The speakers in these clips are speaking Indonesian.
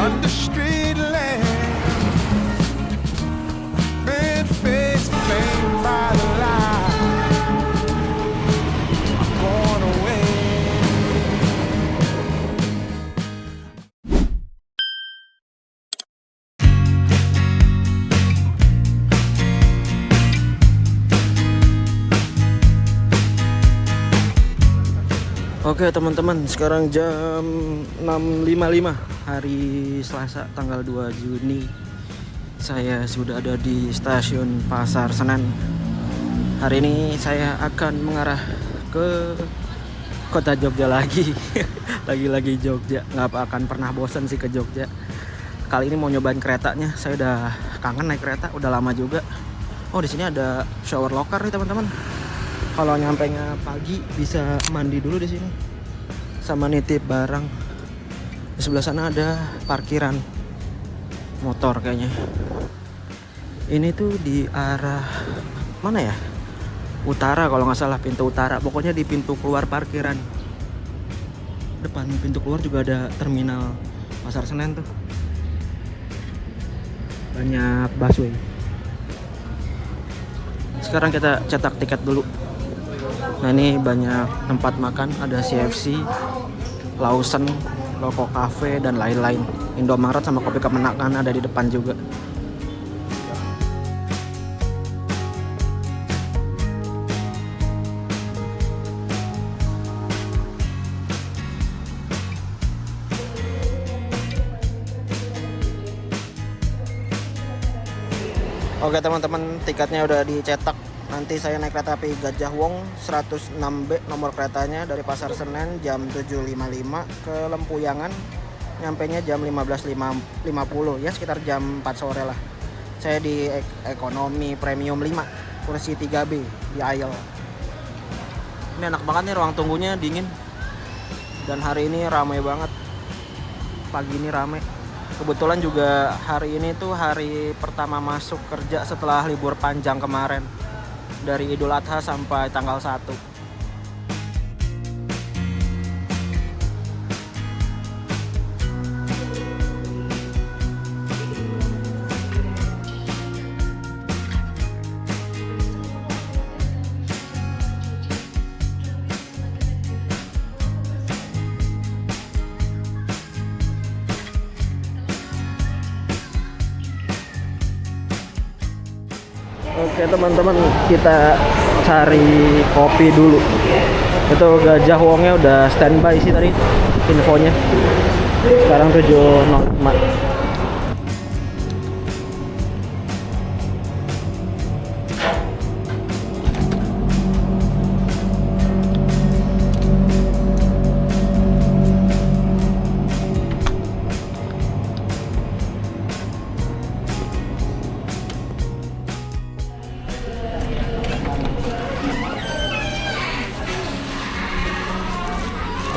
on the street lamp, red face flamed by the light. I'm going away. Oke teman-teman, sekarang jam 6.55 hari Selasa tanggal 2 Juni. Saya sudah ada di stasiun Pasar Senen. Hari ini saya akan mengarah ke kota Jogja lagi. Lagi-lagi Jogja, nggak akan pernah bosan sih ke Jogja. Kali ini mau nyobain keretanya. Saya udah kangen naik kereta, udah lama juga. Oh, di sini ada shower locker nih teman-teman. Kalau nyampenya pagi bisa mandi dulu di sini, sama nitip barang. Di sebelah sana ada parkiran motor kayaknya. Ini tuh di arah mana ya? Utara kalau nggak salah, pintu utara. Pokoknya di pintu keluar parkiran. Depan pintu keluar juga ada terminal Pasar Senen tuh. Banyak busway. Sekarang kita cetak tiket dulu. Nah ini banyak tempat makan, ada CFC, Lawson, Loko Cafe, dan lain-lain. Indomaret sama Kopi Kemenangan ada di depan juga. Oke teman-teman, tiketnya udah dicetak. Nanti saya naik kereta api Gajah Wong 106B, nomor keretanya dari Pasar Senen jam 7.55 ke Lempuyangan. Nyampainya jam 15.50, ya sekitar jam 4 sore lah. Saya di ekonomi premium 5, kursi 3B di aisle. Ini enak banget nih, ruang tunggunya dingin. Dan hari ini ramai banget. Pagi ini ramai. Kebetulan juga hari ini tuh hari pertama masuk kerja setelah libur panjang kemarin. Dari Idul Adha sampai tanggal 1. Oke teman-teman, kita cari kopi dulu. Itu Gajah Wongnya udah standby sih tadi infonya. Sekarang 7.05.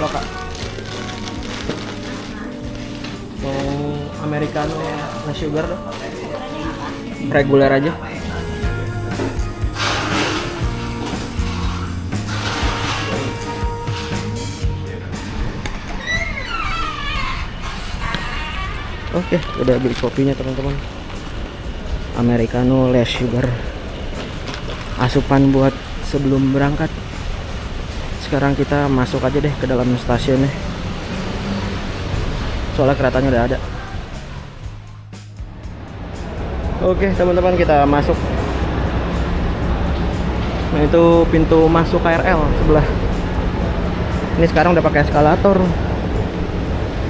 Halo kak, mau americano no sugar dong? Reguler aja. Oke, udah beli kopinya teman-teman. Americano less sugar. Asupan buat sebelum berangkat. Sekarang kita masuk aja deh ke dalam stasiunnya. Soalnya keretanya udah ada. Oke teman-teman, kita masuk. Nah itu pintu masuk KRL sebelah. Ini sekarang udah pakai eskalator.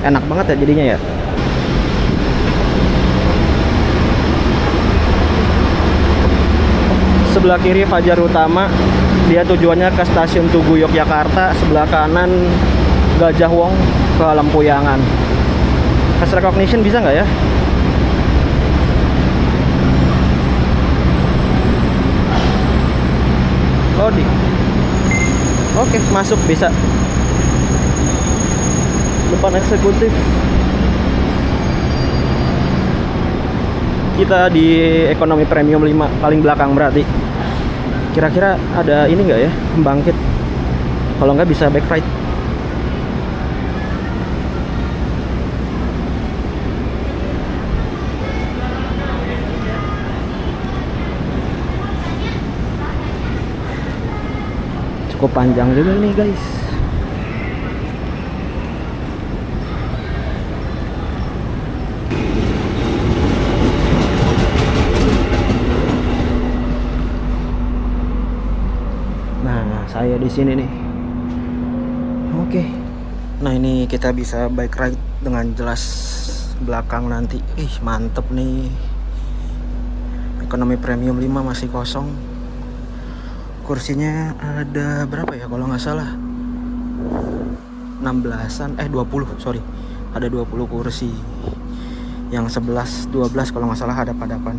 Enak banget ya jadinya ya. Sebelah kiri Fajar Utama, dia tujuannya ke stasiun Tugu Yogyakarta. Sebelah kanan Gajah Wong ke Lempuyangan. Face recognition bisa nggak ya? Loading. Oke, masuk bisa. Depan eksekutif. Kita di ekonomi premium 5, paling belakang berarti. Kira-kira ada ini nggak ya, pembangkit? Kalau nggak bisa back right. Cukup panjang juga nih guys. Nah, saya di sini nih. Oke. Nah, ini kita bisa bike ride dengan jelas belakang nanti. Ih, mantep nih. Ekonomi premium 5 masih kosong. Kursinya ada berapa ya kalau nggak salah? 16-an, 20, sorry. Ada 20 kursi. Yang 11, 12 kalau nggak salah hadap-hadapan.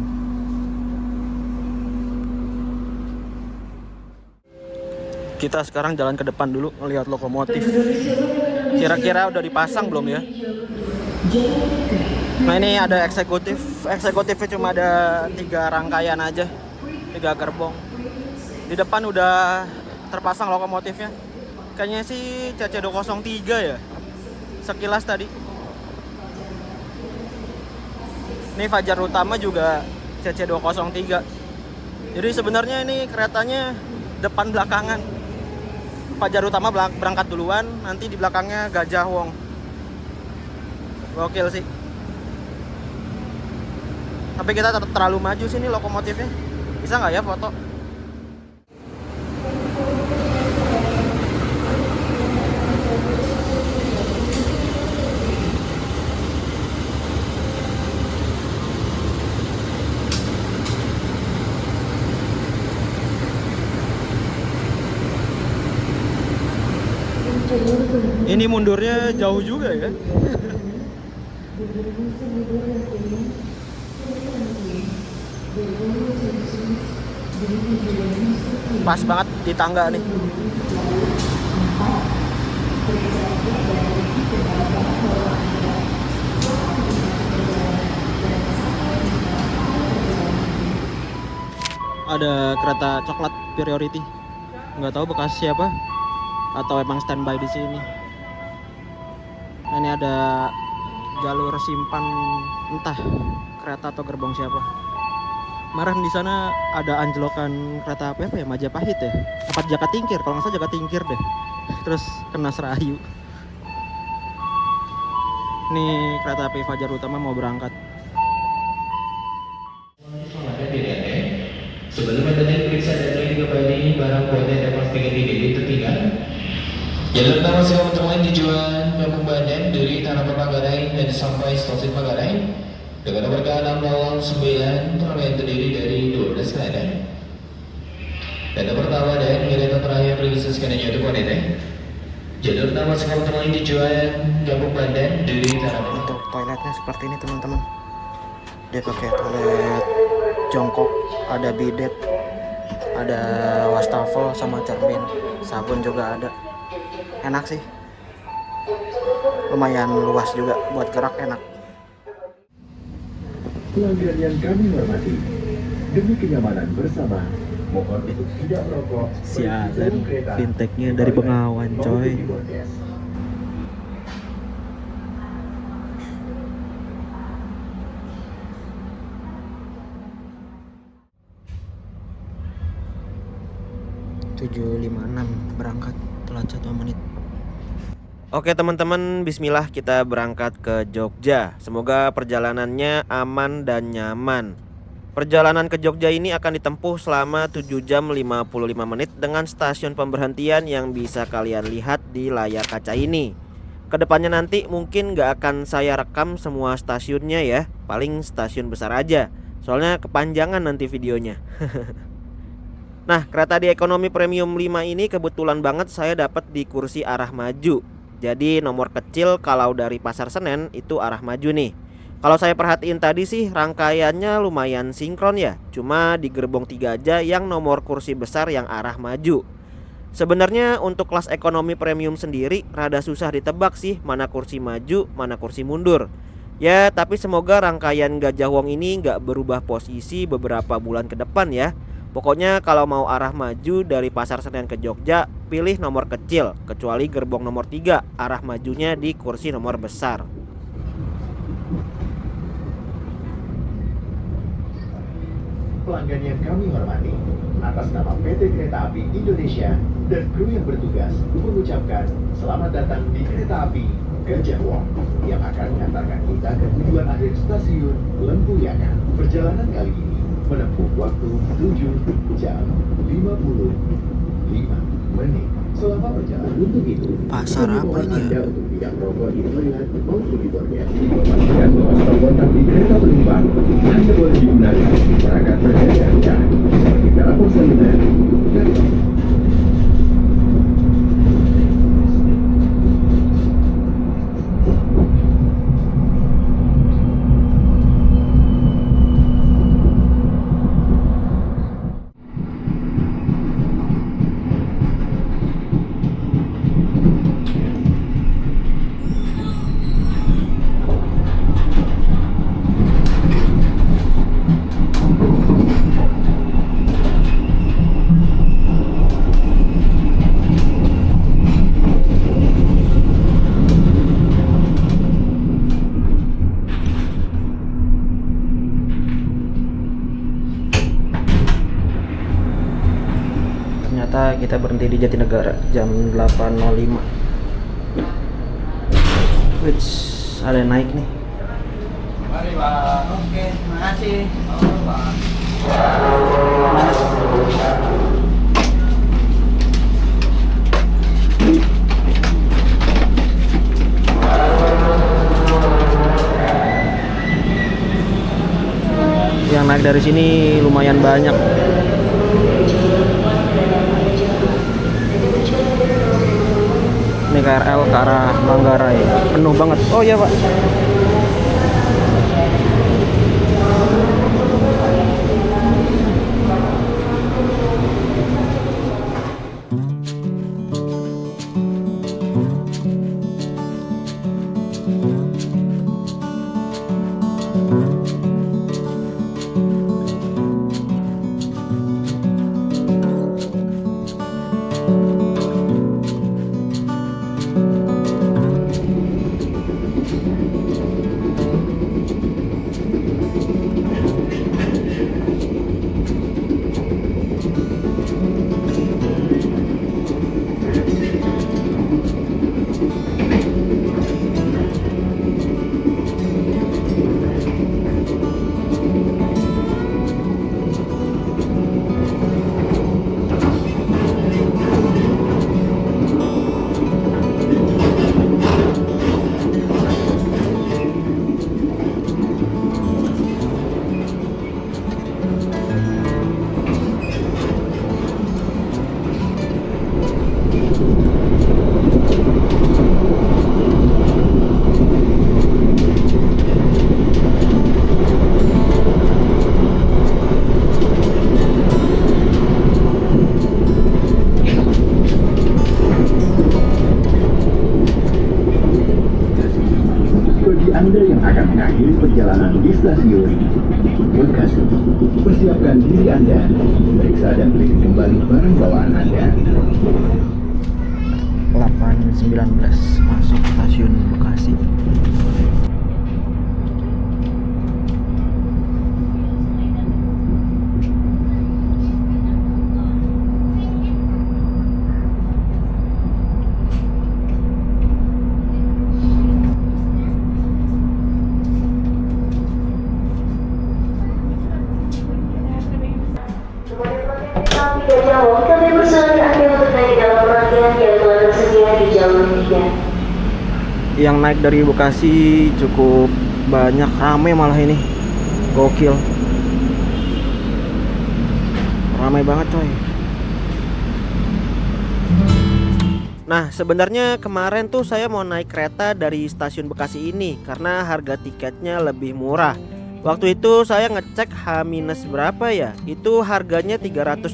Kita sekarang jalan ke depan dulu melihat lokomotif. Kira-kira udah dipasang belum ya? Nah, ini ada eksekutif. Eksekutifnya cuma ada 3 rangkaian aja, 3 gerbong. Di depan udah terpasang lokomotifnya. Kayaknya sih CC203 ya. Sekilas tadi. Ini Fajar Utama juga CC203. Jadi sebenarnya ini keretanya depan belakangan. Fajar Utama berangkat duluan, nanti di belakangnya Gajah Wong. Gokil sih. Tapi kita terlalu maju sini lokomotifnya. Bisa nggak ya foto? Ini mundurnya jauh juga ya. Pas banget di tangga nih. Ada kereta coklat priority. Nggak tahu bekas siapa atau emang standby di sini. Nah, ini ada jalur simpan, entah kereta atau gerbong siapa. Kemarin di sana ada anjlokan kereta apa ya, Majapahit ya, apa Jakatingkir, kalau nggak salah Jakatingkir deh. Terus kena Serayu. Ini kereta api Fajar Utama mau berangkat. Sebelum metode periksa dan lagi kembali barang buatan dan pastikan tidak tertinggal. Jalur utama sewa untuk lain tujuan Kampung Bandan dari Tanah Manggarai dan sampai stasiun Manggarai dengan nomor K609 yang terdiri dari 12 kereta. Dan nomor pertama dan kereta terakhir registrasikan untuk wanita. Jalur utama sewa untuk lain tujuan Kampung Bandan dari Tanah Manggarai. Untuk toiletnya seperti ini teman-teman. Dia pakai toilet jongkok, ada bidet, ada wastafel sama cermin, sabun juga ada. Enak sih, lumayan luas juga buat gerak, enak. Pelanggan yang kami hormati, demi kenyamanan bersama, mohon untuk tidak merokok. Sialan, fintechnya dari Bengawan coy. .756 berangkat, telat 1 menit. Oke teman-teman, bismillah kita berangkat ke Jogja. Semoga perjalanannya aman dan nyaman. Perjalanan ke Jogja ini akan ditempuh selama 7 jam 55 menit dengan stasiun pemberhentian yang bisa kalian lihat di layar kaca ini. Kedepannya nanti mungkin gak akan saya rekam semua stasiunnya ya, paling stasiun besar aja, soalnya kepanjangan nanti videonya. Nah, kereta di ekonomi premium 5 ini kebetulan banget saya dapat di kursi arah maju. Jadi nomor kecil kalau dari Pasar Senen itu arah maju nih. Kalau saya perhatiin tadi sih rangkaiannya lumayan sinkron ya. Cuma di gerbong 3 aja yang nomor kursi besar yang arah maju. Sebenarnya untuk kelas ekonomi premium sendiri rada susah ditebak sih mana kursi maju, mana kursi mundur. Ya, tapi semoga rangkaian Gajah Wong ini nggak berubah posisi beberapa bulan ke depan ya. Pokoknya kalau mau arah maju dari Pasar Senen ke Jogja, pilih nomor kecil, kecuali gerbong nomor 3, arah majunya di kursi nomor besar. pelanggan yang kami hormati, atas nama PT Kereta Api Indonesia dan kru yang bertugas mengucapkan selamat datang di Kereta Api Gajah Wong yang akan mengantarkan kita ke tujuan akhir stasiun Lempuyangan. Perjalanan kali ini menempuh waktu 7 jam 55 menit. Selama perjalanan untuk itu, Pasar kami apa mohon ini ya? Anda untuk tidak merokok di toilet maupun di bornya. Pastikan bahwa stop kontak di kereta penumpang hanya boleh digunakan di perangkat berjalan seperti telepon seluler, laptop. Ternyata kita berhenti di Jatinegara jam 8.05. Which ada yang naik nih. Mari Pak. Oke, terima kasih. Oh, Pak. Yang naik dari sini lumayan banyak. Ini KRL ke arah Manggarai, penuh banget. Oh iya Pak. Anda yang akan mengakhiri perjalanan di stasiun Bekasi, persiapkan diri Anda, periksa dan teliti kembali barang bawaan Anda. 8.19 masuk stasiun Bekasi. Gajah Wong, kami bersuara Anda untuk naik dalam rangkaian yang telah tersedia di jalur 3. Yang naik dari Bekasi cukup banyak, rame malah ini. Gokil. Ramai banget coy. Nah sebenarnya kemarin tuh saya mau naik kereta dari stasiun Bekasi ini karena harga tiketnya lebih murah. Waktu itu saya ngecek H- berapa ya, itu harganya 320.000,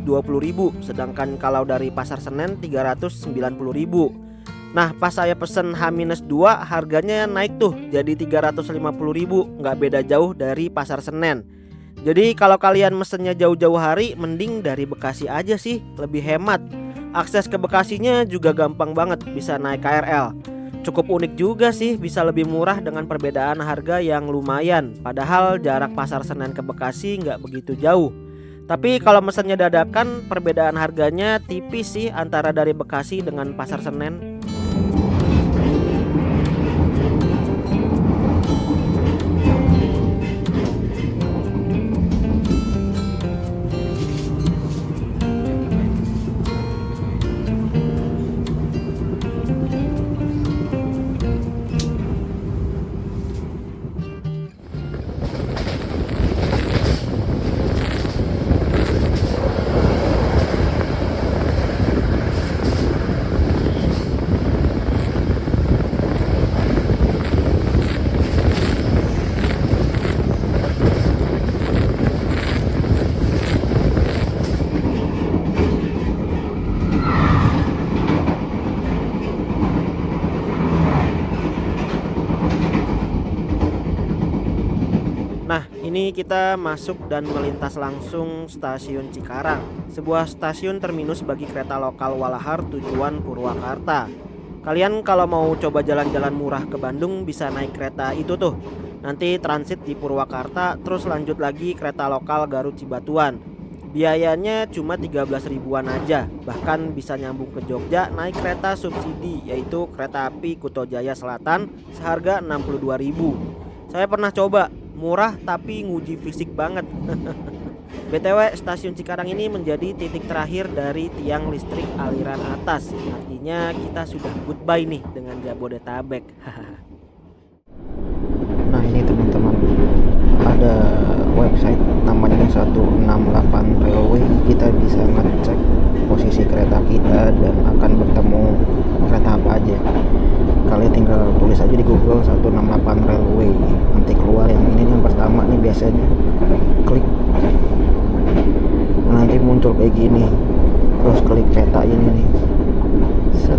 sedangkan kalau dari Pasar Senen 390.000. Nah pas saya pesen H-2 harganya naik tuh jadi 350.000, nggak beda jauh dari Pasar Senen. Jadi kalau kalian mesennya jauh-jauh hari mending dari Bekasi aja sih, lebih hemat. Akses ke Bekasinya juga gampang banget, bisa naik KRL. Cukup unik juga sih, bisa lebih murah dengan perbedaan harga yang lumayan. Padahal jarak Pasar Senen ke Bekasi nggak begitu jauh. Tapi kalau mesennya dadakan, perbedaan harganya tipis sih antara dari Bekasi dengan Pasar Senen. Nah, ini kita masuk dan melintas langsung stasiun Cikarang, sebuah stasiun terminus bagi kereta lokal Walahar tujuan Purwakarta. Kalian kalau mau coba jalan-jalan murah ke Bandung bisa naik kereta itu tuh. Nanti transit di Purwakarta terus lanjut lagi kereta lokal Garut Cibatuan. Biayanya cuma 13 ribuan aja, bahkan bisa nyambung ke Jogja naik kereta subsidi yaitu kereta api Kuto Jaya Selatan seharga 62.000. Saya pernah coba, murah tapi nguji fisik banget. BTW stasiun Cikarang ini menjadi titik terakhir dari tiang listrik aliran atas. Artinya kita sudah goodbye nih dengan Jabodetabek. Nah ini teman-teman, ada website namanya 168 Railway. Kita bisa ngecek posisi kereta kita dan akan bertemu kereta apa aja. Kalian tinggal tulis aja di Google 168 Railway, nanti keluar yang ini yang pertama nih biasanya. Klik, nanti muncul kayak gini, terus klik peta ini nih. Set.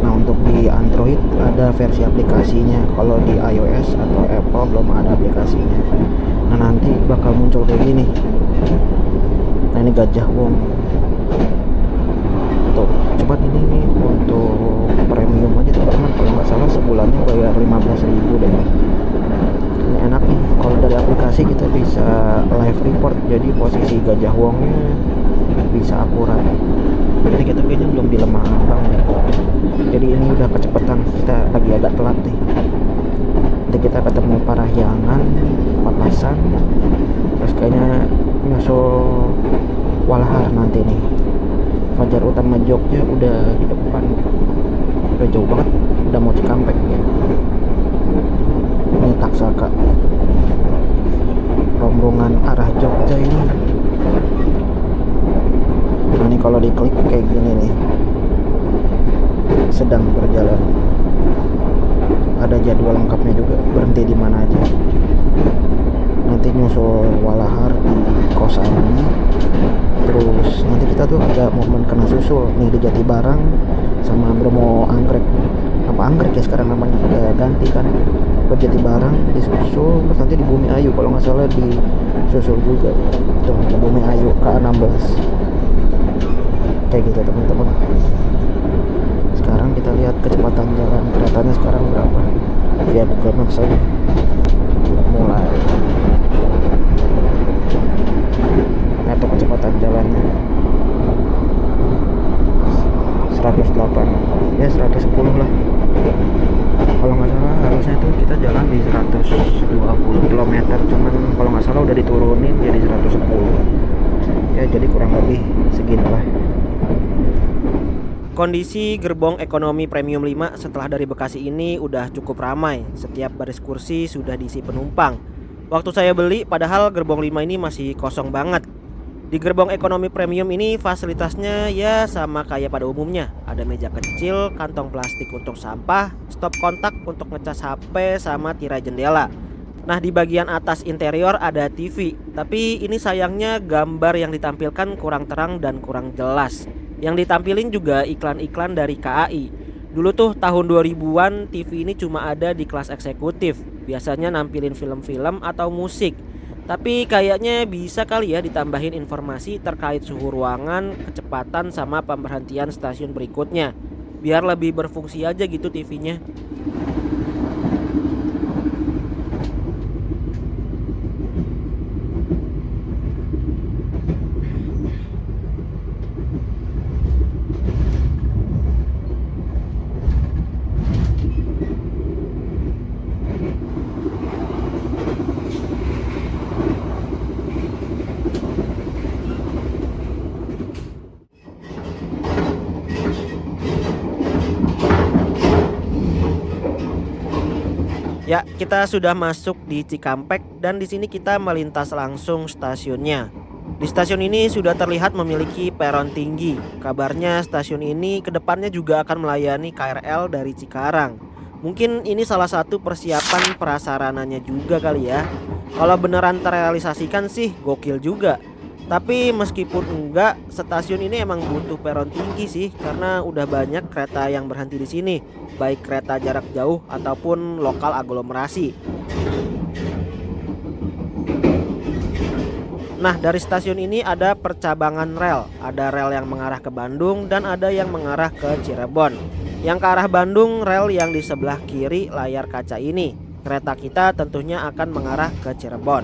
Nah untuk di Android ada versi aplikasinya, kalau di iOS atau Apple belum ada aplikasinya. Nah nanti bakal muncul kayak gini. Nah ini Gajah Wong. Tuh, coba ini nih untuk premium aja teman-teman, kalau nggak salah sebulannya bayar 15.000 deh. Ini enak nih, kalau dari aplikasi kita bisa live report, jadi posisi Gajah Wongnya bisa akurat. Jadi kita kayaknya belum di Lemah Abang nih. Jadi ini udah kecepatan, kita lagi agak telat nih. Nanti kita ketemu Parahyangan, Papasan, terus kayaknya nyusul Walahar nanti nih. Fajar Utama Jogja udah di depan, udah jauh banget, udah mau Cikampek ya. Ini Taksaka, rombongan arah Jogja ini. Nah ini kalau diklik kayak gini nih, sedang berjalan. Ada jadwal lengkapnya juga, berhenti di mana aja. Nanti nyusul Walahar di Kosambi. Terus nanti kita tuh ada momen kena susul nih di Jatibarang sama Bromo Anggrek. Apa Anggrek ya sekarang namanya, udah ganti kan. Ke Jatibarang disusul, terus nanti di Bumi Ayu kalau nggak salah disusul juga. Tuh di Bumi Ayu K16. Kayak gitu teman-teman. Sekarang kita lihat kecepatan jalan keretanya sekarang berapa. Via Google Maps aja. Mulai. Atau kecepatan jalannya 108 ya 110 lah kalau nggak salah. Harusnya tuh kita jalan di 120 km, cuman kalau nggak salah udah diturunin jadi 110 ya, jadi kurang lebih segini lah. Kondisi gerbong ekonomi premium 5 setelah dari Bekasi ini udah cukup ramai. Setiap baris kursi sudah diisi penumpang. Waktu saya beli padahal gerbong 5 ini masih kosong banget. Di gerbong ekonomi premium ini fasilitasnya ya sama kayak pada umumnya. Ada meja kecil, kantong plastik untuk sampah, stop kontak untuk ngecas HP, sama tirai jendela. Nah di bagian atas interior ada TV, tapi ini sayangnya gambar yang ditampilkan kurang terang dan kurang jelas. Yang ditampilin juga iklan-iklan dari KAI. Dulu tuh tahun 2000-an TV ini cuma ada di kelas eksekutif, biasanya nampilin film-film atau musik. Tapi kayaknya bisa kali ya ditambahin informasi terkait suhu ruangan, kecepatan, sama pemberhentian stasiun berikutnya. Biar lebih berfungsi aja gitu TV-nya. Ya, kita sudah masuk di Cikampek dan di sini kita melintas langsung stasiunnya. Di stasiun ini sudah terlihat memiliki peron tinggi. Kabarnya stasiun ini kedepannya juga akan melayani KRL dari Cikarang. Mungkin ini salah satu persiapan prasarananya juga kali ya. Kalau beneran terrealisasikan sih gokil juga. Tapi meskipun enggak, stasiun ini emang butuh peron tinggi sih karena udah banyak kereta yang berhenti di sini, baik kereta jarak jauh ataupun lokal aglomerasi. Nah, dari stasiun ini ada percabangan rel. Ada rel yang mengarah ke Bandung dan ada yang mengarah ke Cirebon. Yang ke arah Bandung, rel yang di sebelah kiri layar kaca ini. Kereta kita tentunya akan mengarah ke Cirebon.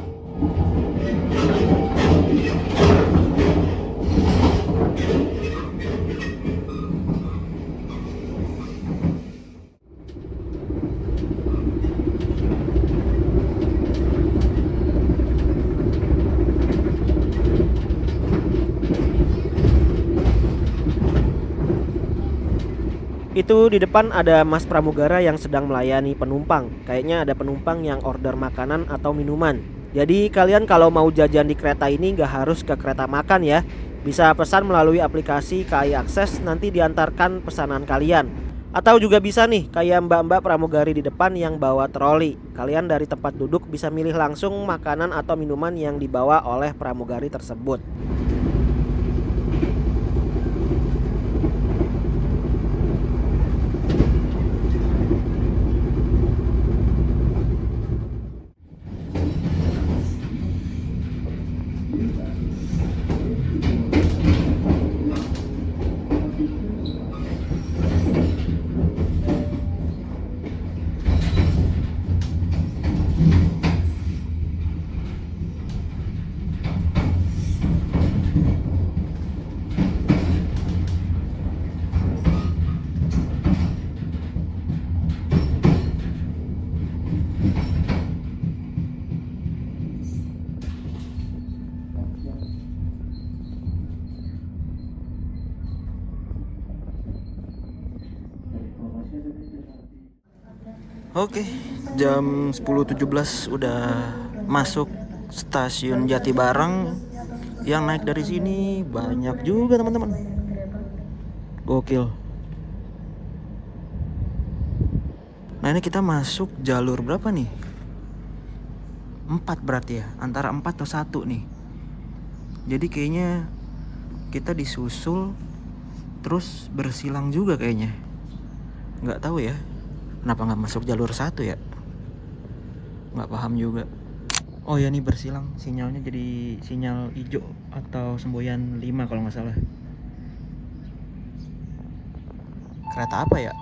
Itu di depan ada Mas Pramugara yang sedang melayani penumpang. Kayaknya ada penumpang yang order makanan atau minuman. Jadi kalian kalau mau jajan di kereta ini nggak harus ke kereta makan ya. Bisa pesan melalui aplikasi KAI Akses, nanti diantarkan pesanan kalian. Atau juga bisa nih kayak mbak-mbak pramugari di depan yang bawa troli. Kalian dari tempat duduk bisa milih langsung makanan atau minuman yang dibawa oleh pramugari tersebut. Oke, jam 10.17 udah masuk stasiun Jatibarang. Yang naik dari sini banyak juga teman-teman. Gokil. Nah ini kita masuk jalur berapa nih? 4 berarti ya, antara 4 atau 1 nih. Jadi kayaknya kita disusul terus bersilang juga kayaknya. Nggak tahu ya. Kenapa nggak masuk jalur 1 ya? Nggak paham juga. Oh ya nih bersilang, sinyalnya jadi sinyal hijau atau semboyan 5 kalau nggak salah. Kereta apa ya?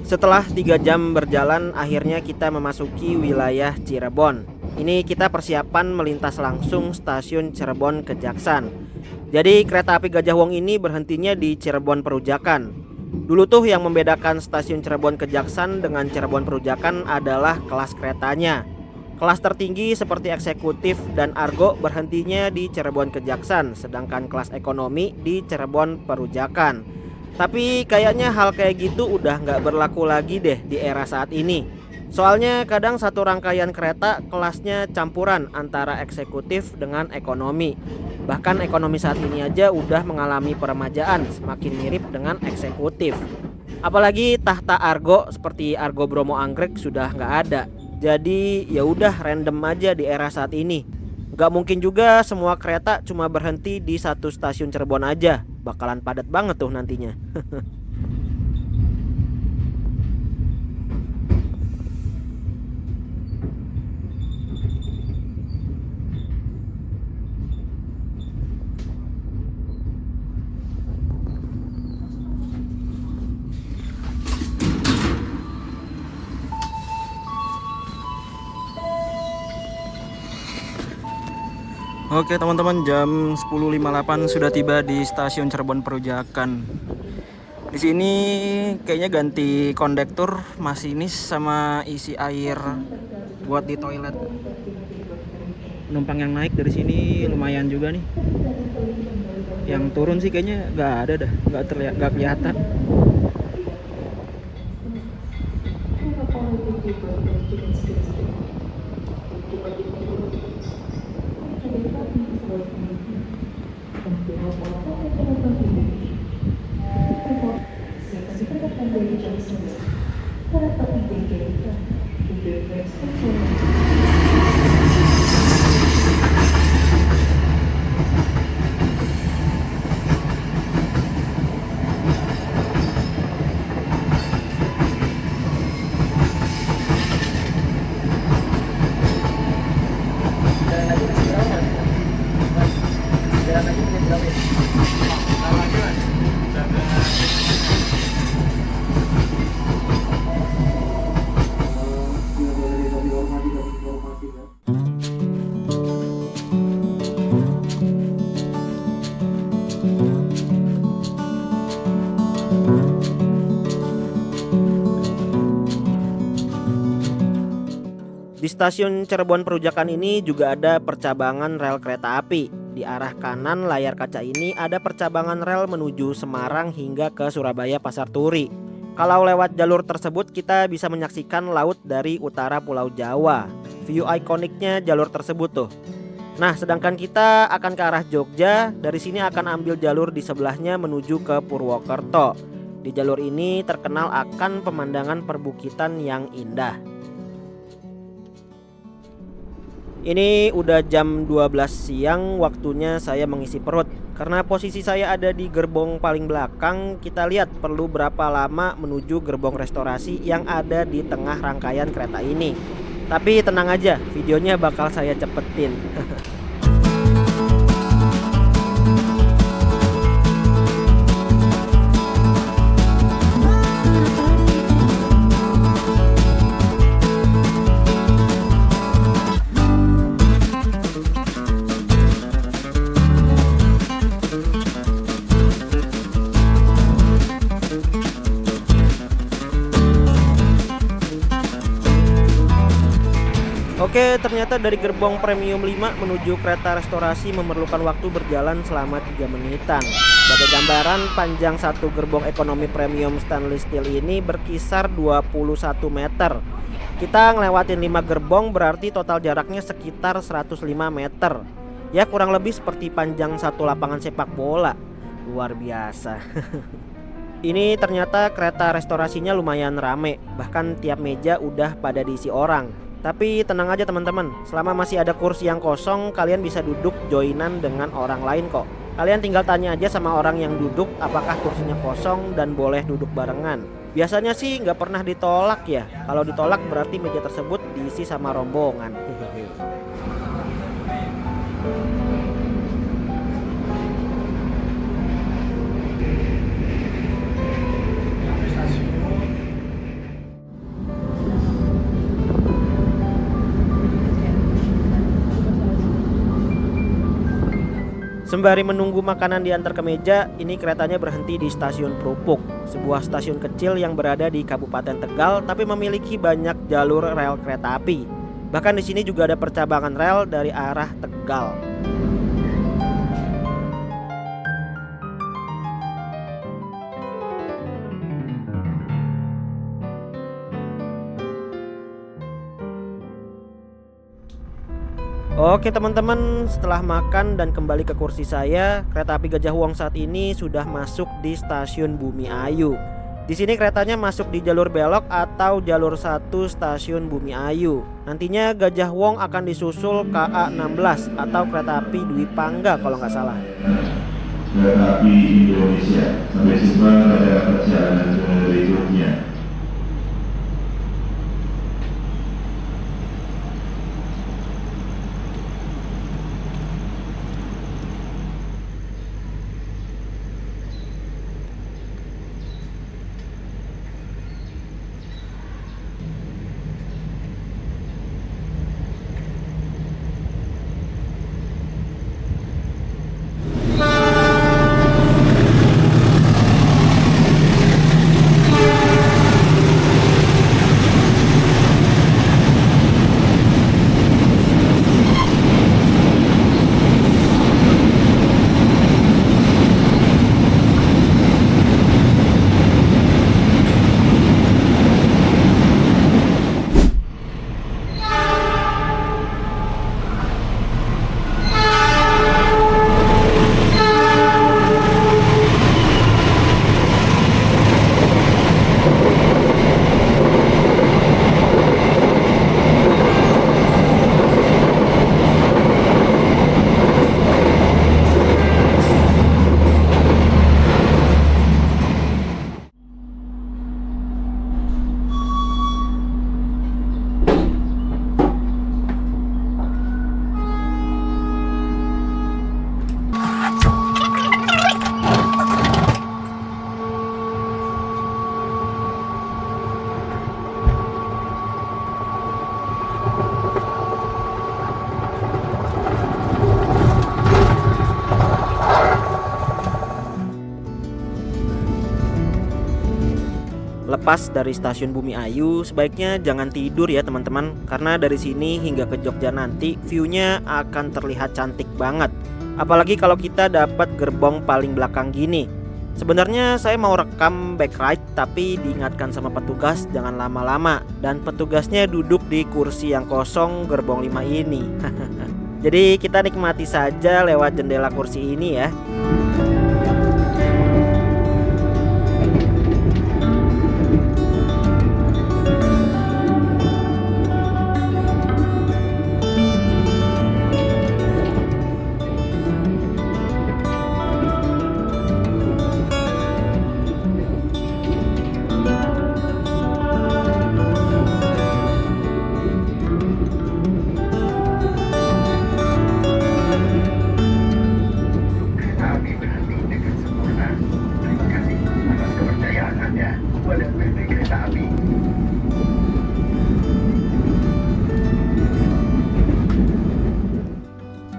Setelah 3 jam berjalan, akhirnya kita memasuki wilayah Cirebon. Ini kita persiapan melintas langsung stasiun Cirebon Kejaksan. Jadi kereta api Gajah Wong ini berhentinya di Cirebon Perujakan. Dulu tuh yang membedakan stasiun Cirebon Kejaksan dengan Cirebon Perujakan adalah kelas keretanya. Kelas tertinggi seperti eksekutif dan argo berhentinya di Cirebon Kejaksan, sedangkan kelas ekonomi di Cirebon Perujakan. Tapi kayaknya hal kayak gitu udah nggak berlaku lagi deh di era saat ini. Soalnya kadang satu rangkaian kereta kelasnya campuran antara eksekutif dengan ekonomi. Bahkan ekonomi saat ini aja udah mengalami peremajaan semakin mirip dengan eksekutif. Apalagi tahta argo seperti Argo Bromo Anggrek sudah nggak ada. Jadi ya udah random aja di era saat ini. Gak mungkin juga semua kereta cuma berhenti di satu stasiun Cirebon aja. Bakalan padat banget tuh nantinya. Oke teman-teman, jam 10.58 sudah tiba di stasiun Cirebon Perujakan. Di sini kayaknya ganti kondektur, masinis sama isi air buat di toilet. Penumpang yang naik dari sini lumayan juga nih. Yang turun sih kayaknya nggak ada dah, nggak kelihatan. Di stasiun Cirebon Perujakan ini juga ada percabangan rel kereta api. Di arah kanan layar kaca ini ada percabangan rel menuju Semarang hingga ke Surabaya Pasar Turi. Kalau lewat jalur tersebut kita bisa menyaksikan laut dari utara Pulau Jawa. View ikoniknya jalur tersebut tuh. Nah, sedangkan kita akan ke arah Jogja. Dari sini akan ambil jalur di sebelahnya menuju ke Purwokerto. Di jalur ini terkenal akan pemandangan perbukitan yang indah. Ini udah jam 12 siang, waktunya saya mengisi perut. Karena posisi saya ada di gerbong paling belakang, kita lihat perlu berapa lama menuju gerbong restorasi yang ada di tengah rangkaian kereta ini. Tapi tenang aja, videonya bakal saya cepetin. Oke, ternyata dari gerbong premium 5 menuju kereta restorasi memerlukan waktu berjalan selama 3 menitan. Sebagai gambaran, panjang satu gerbong ekonomi premium stainless steel ini berkisar 21 meter. Kita ngelewatin 5 gerbong berarti total jaraknya sekitar 105 meter. Ya kurang lebih seperti panjang satu lapangan sepak bola. Luar biasa. Ini ternyata kereta restorasinya lumayan rame. Bahkan tiap meja udah pada diisi orang. Tapi tenang aja teman-teman, selama masih ada kursi yang kosong, kalian bisa duduk joinan dengan orang lain kok. Kalian tinggal tanya aja sama orang yang duduk apakah kursinya kosong dan boleh duduk barengan. Biasanya sih nggak pernah ditolak ya. Kalau ditolak berarti meja tersebut diisi sama rombongan. Sembari menunggu makanan diantar ke meja, ini keretanya berhenti di stasiun Prupuk, sebuah stasiun kecil yang berada di Kabupaten Tegal tapi memiliki banyak jalur rel kereta api. Bahkan di sini juga ada percabangan rel dari arah Tegal. Oke teman-teman, setelah makan dan kembali ke kursi saya, kereta api Gajah Wong saat ini sudah masuk di stasiun Bumi Ayu. Di sini keretanya masuk di jalur belok atau jalur 1 stasiun Bumi Ayu. Nantinya Gajah Wong akan disusul KA16 atau kereta api Dwi Pangga kalau nggak salah. Kereta api Indonesia, sampai jumpa pada perjalanan berikutnya. Lepas dari stasiun Bumi Ayu, sebaiknya jangan tidur ya teman-teman, karena dari sini hingga ke Jogja nanti view-nya akan terlihat cantik banget. Apalagi kalau kita dapat gerbong paling belakang gini. Sebenarnya saya mau rekam back ride, tapi diingatkan sama petugas jangan lama-lama, dan petugasnya duduk di kursi yang kosong gerbong 5 ini. Jadi kita nikmati saja lewat jendela kursi ini ya.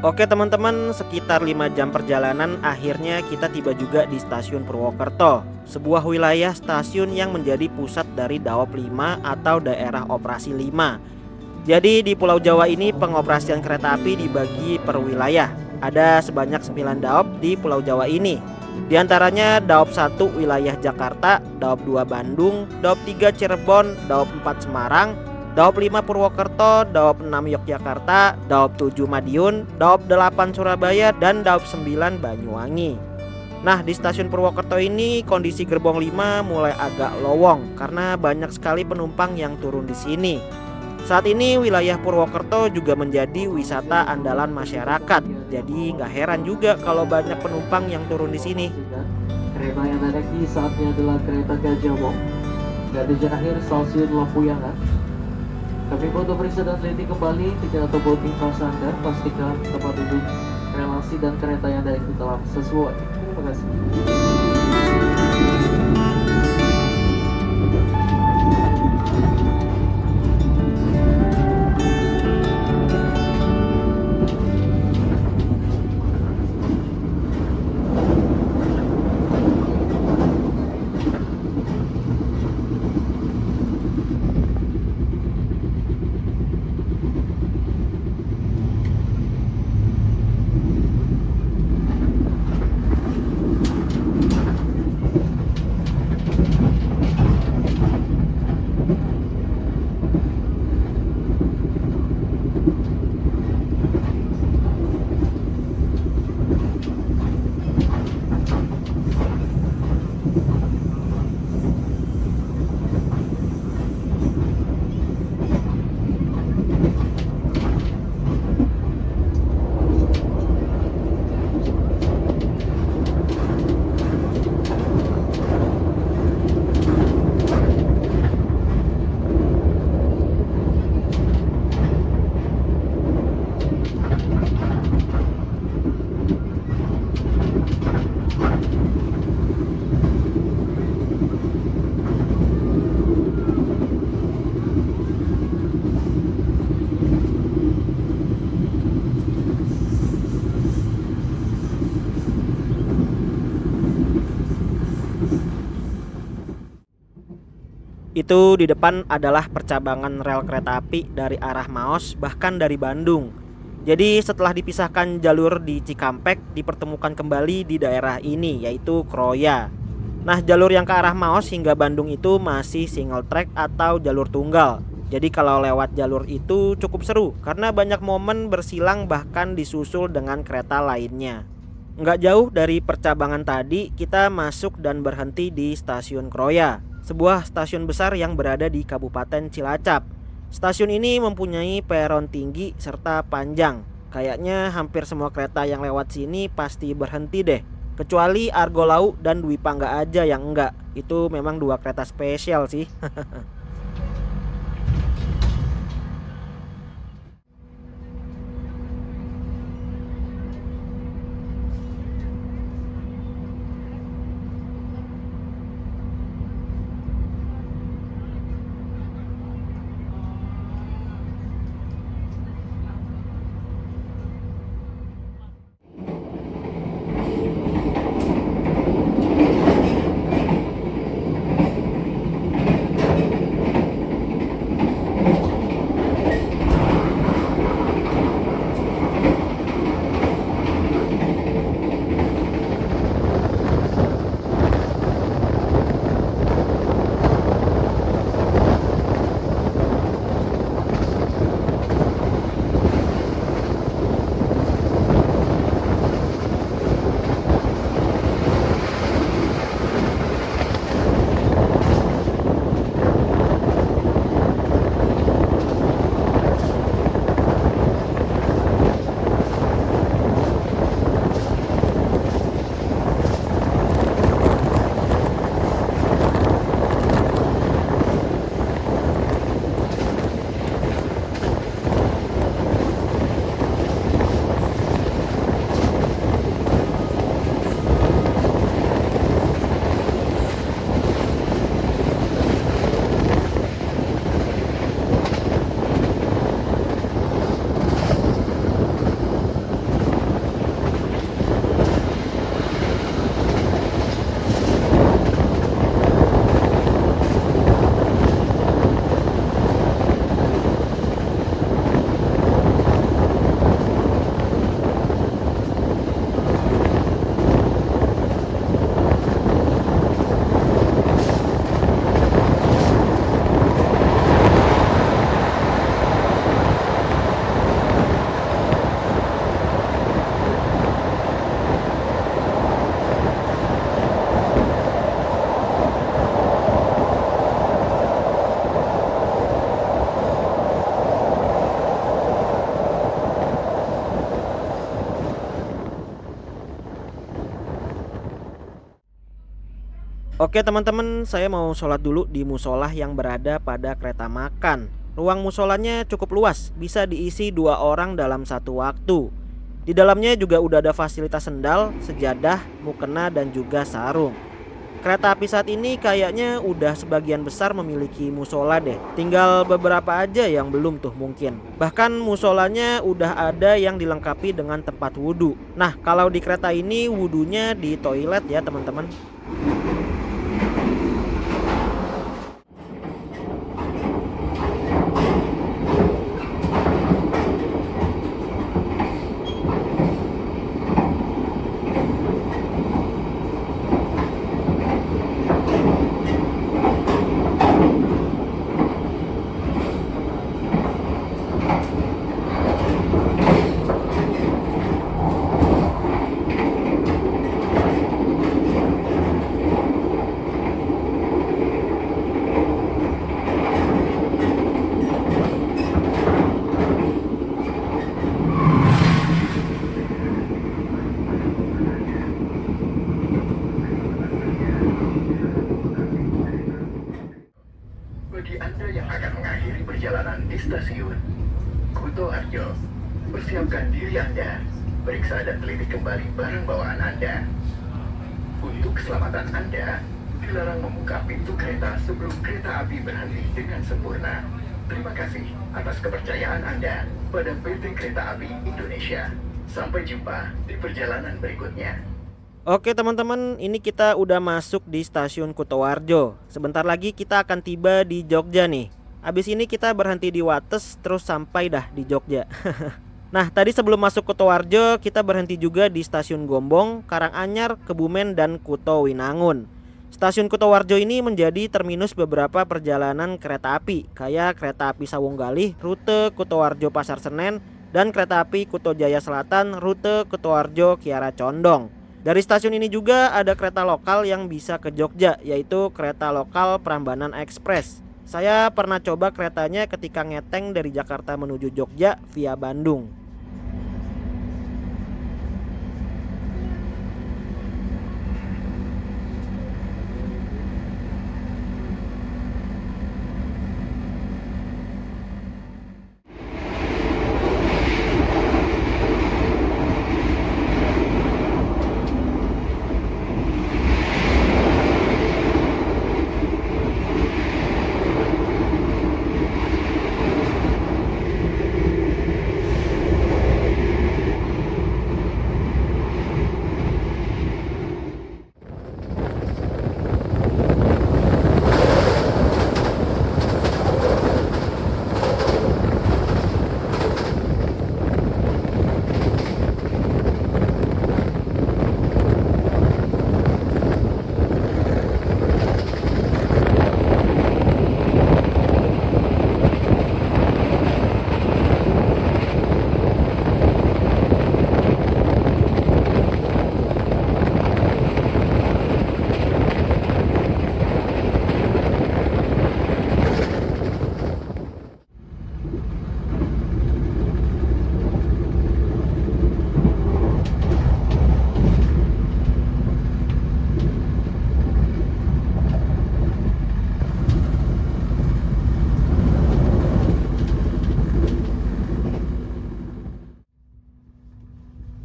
Oke teman-teman, sekitar 5 jam perjalanan akhirnya kita tiba juga di stasiun Purwokerto, sebuah wilayah stasiun yang menjadi pusat dari Daop 5 atau daerah operasi 5. Jadi di Pulau Jawa ini pengoperasian kereta api dibagi per wilayah. Ada sebanyak 9 daop di Pulau Jawa ini. Di antaranya Daop 1 wilayah Jakarta, Daop 2 Bandung, Daop 3 Cirebon, Daop 4 Semarang, Daop 5 Purwokerto, Daop 6 Yogyakarta, Daop 7 Madiun, Daop 8 Surabaya, dan Daop 9 Banyuwangi. Nah, di stasiun Purwokerto ini kondisi gerbong 5 mulai agak lowong karena banyak sekali penumpang yang turun di sini. Saat ini wilayah Purwokerto juga menjadi wisata andalan masyarakat. Jadi nggak heran juga kalau banyak penumpang yang turun di sini. Kereta yang naik di saatnya adalah kereta Gajah Wong dan tujuan akhir stasiun Lampuyangan. Kami foto periksa dan teliti kembali tiket atau boarding pass Anda. Pastikan tempat duduk, relasi dan kereta yang naik telah sesuai. Terima kasih. Itu di depan adalah percabangan rel kereta api dari arah Maos, bahkan dari Bandung. Jadi setelah dipisahkan jalur di Cikampek, dipertemukan kembali di daerah ini, yaitu Kroya. Nah, jalur yang ke arah Maos hingga Bandung itu masih single track atau jalur tunggal. Jadi kalau lewat jalur itu cukup seru karena banyak momen bersilang bahkan disusul dengan kereta lainnya. Nggak jauh dari percabangan tadi, kita masuk dan berhenti di Stasiun Kroya, sebuah stasiun besar yang berada di Kabupaten Cilacap. Stasiun ini mempunyai peron tinggi serta panjang. Kayaknya hampir semua kereta yang lewat sini pasti berhenti deh. Kecuali Argo Lau dan Dwi Pangga aja yang enggak. Itu memang dua kereta spesial sih. Oke teman-teman, saya mau sholat dulu di musolah yang berada pada kereta makan. Ruang musolanya cukup luas, bisa diisi 2 orang dalam satu waktu. Di dalamnya juga udah ada fasilitas sendal, sejadah, mukena dan juga sarung. Kereta api saat ini kayaknya udah sebagian besar memiliki musola deh. Tinggal beberapa aja yang belum tuh mungkin. Bahkan musolanya udah ada yang dilengkapi dengan tempat wudhu. Nah, kalau di kereta ini wudhunya di toilet ya teman-teman. Bagi Anda yang akan mengakhiri perjalanan di stasiun Kutoarjo, persiapkan diri Anda, periksa dan teliti kembali barang bawaan Anda. Untuk keselamatan Anda, dilarang membuka pintu kereta sebelum kereta api berhenti dengan sempurna. Terima kasih atas kepercayaan Anda pada PT Kereta Api Indonesia. Sampai jumpa di perjalanan berikutnya. Oke teman-teman, ini kita udah masuk di stasiun Kutoarjo. Sebentar lagi kita akan tiba di Jogja nih. Abis ini kita berhenti di Wates terus sampai dah di Jogja. Nah tadi sebelum masuk Kutoarjo kita berhenti juga di stasiun Gombong, Karanganyar, Kebumen, dan Kuto Winangun. Stasiun Kutoarjo ini menjadi terminus beberapa perjalanan kereta api, kayak kereta api Sawunggalih rute Kutoarjo Pasar Senen dan kereta api Kuto Jaya Selatan rute Kutoarjo Kiara Condong. Dari stasiun ini juga ada kereta lokal yang bisa ke Jogja, yaitu kereta lokal Prambanan Express. Saya pernah coba keretanya ketika ngeteng dari Jakarta menuju Jogja via Bandung.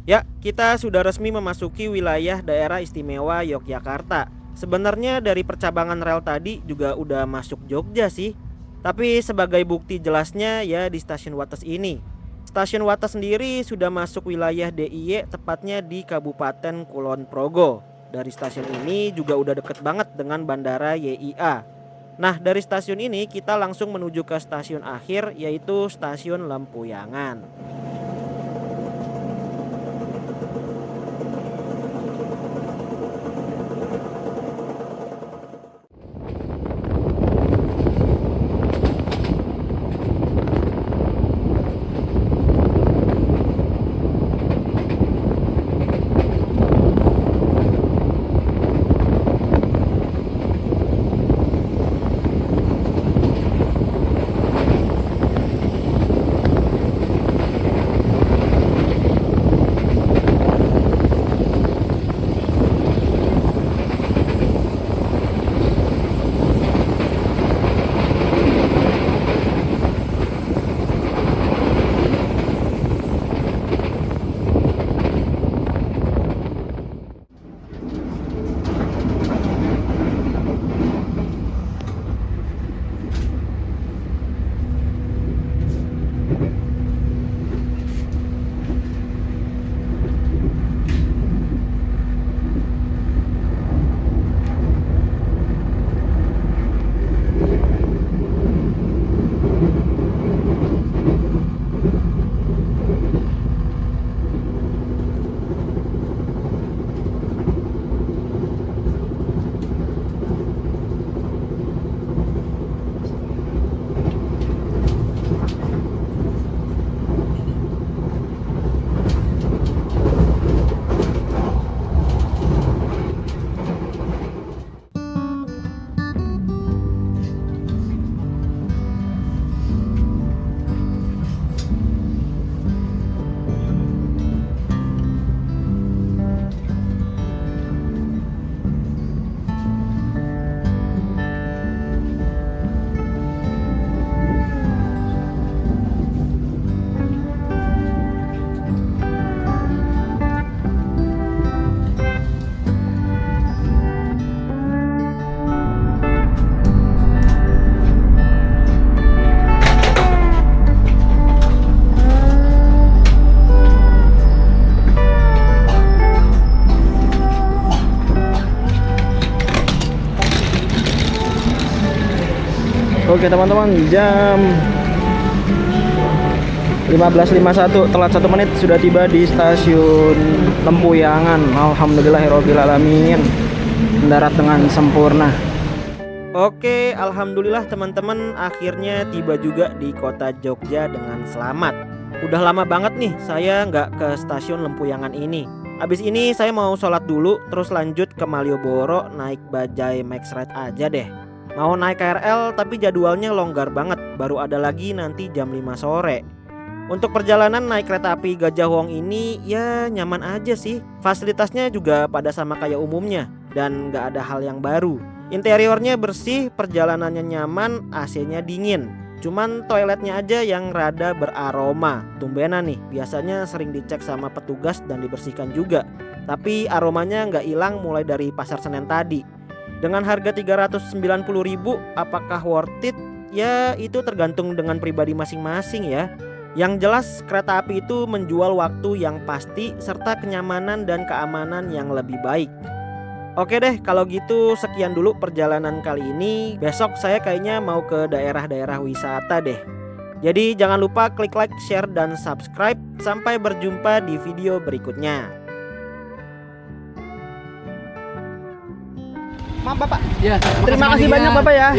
Ya, kita sudah resmi memasuki wilayah daerah istimewa Yogyakarta. Sebenarnya dari percabangan rel tadi juga udah masuk Jogja sih. Tapi sebagai bukti jelasnya ya di stasiun Wates ini. Stasiun Wates sendiri sudah masuk wilayah DIY, tepatnya di Kabupaten Kulon Progo. Dari stasiun ini juga udah deket banget dengan Bandara YIA. Nah dari stasiun ini kita langsung menuju ke stasiun akhir, yaitu stasiun Lempuyangan. Oke teman-teman, jam 15.51, telat 1 menit sudah tiba di stasiun Lempuyangan. Alhamdulillahirobbilalamin, mendarat dengan sempurna. Oke, alhamdulillah teman-teman, akhirnya tiba juga di kota Jogja dengan selamat. Udah lama banget nih saya nggak ke stasiun Lempuyangan ini. Abis ini saya mau sholat dulu, terus lanjut ke Malioboro naik bajai Max Ride aja deh. Mau naik KRL tapi jadwalnya longgar banget, baru ada lagi nanti jam 5 sore. Untuk perjalanan naik kereta api Gajah Wong ini ya nyaman aja sih. Fasilitasnya juga pada sama kayak umumnya dan nggak ada hal yang baru. Interiornya bersih, perjalanannya nyaman, AC-nya dingin. Cuman toiletnya aja yang rada beraroma. Tumbenan nih, biasanya sering dicek sama petugas dan dibersihkan juga. Tapi aromanya nggak hilang mulai dari Pasar Senen tadi. Dengan harga 390.000, apakah worth it? Ya itu tergantung dengan pribadi masing-masing ya. Yang jelas kereta api itu menjual waktu yang pasti serta kenyamanan dan keamanan yang lebih baik. Oke deh, kalau gitu sekian dulu perjalanan kali ini. Besok saya kayaknya mau ke daerah-daerah wisata deh. Jadi jangan lupa klik like, share, dan subscribe. Sampai berjumpa di video berikutnya. Maaf Bapak. Ya, Terima kasih banyak Bapak ya.